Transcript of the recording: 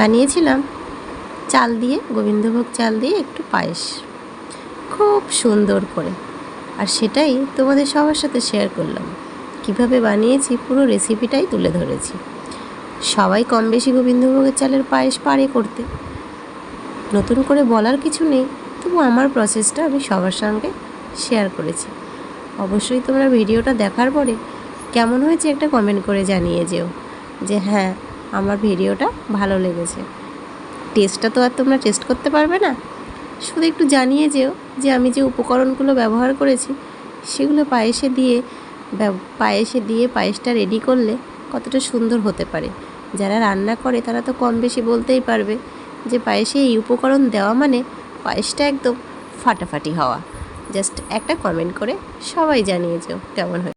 বানিয়েছিলাম চাল দিয়ে, গোবিন্দভোগ চাল দিয়ে একটু পায়েস, খুব সুন্দর করে। আর সেটাই তোমাদের সবার সাথে শেয়ার করলাম। কিভাবে বানিয়েছি পুরো রেসিপিটাই তুলে ধরেছি। সবাই কম বেশি গোবিন্দভোগের চালের পায়েস পারে করতে, নতুন করে বলার কিছু নেই। তবু আমার প্রসেসটা আমি সবার সঙ্গে শেয়ার করেছি। অবশ্যই তোমরা ভিডিওটা দেখার পরে কেমন হয়েছে একটা কমেন্ট করে জানিয়ে যেও যে হ্যাঁ, আমার ভিডিওটা ভালো লেগেছে। টেস্টটা তো আর তোমরা টেস্ট করতে পারবে না, শুধু একটু জানিয়ে যেও যে আমি যে উপকরণগুলো ব্যবহার করেছি সেগুলো পায়েসে দিয়ে পায়েসটা রেডি করলে কতটা সুন্দর হতে পারে। যারা রান্না করে তারা তো কম বেশি বলতেই পারবে যে পায়েসে এই উপকরণ দেওয়া মানে পায়েসটা একদম ফাটাফাটি হওয়া। জাস্ট একটা কমেন্ট করে সবাই জানিয়ে যেও কেমন হয়।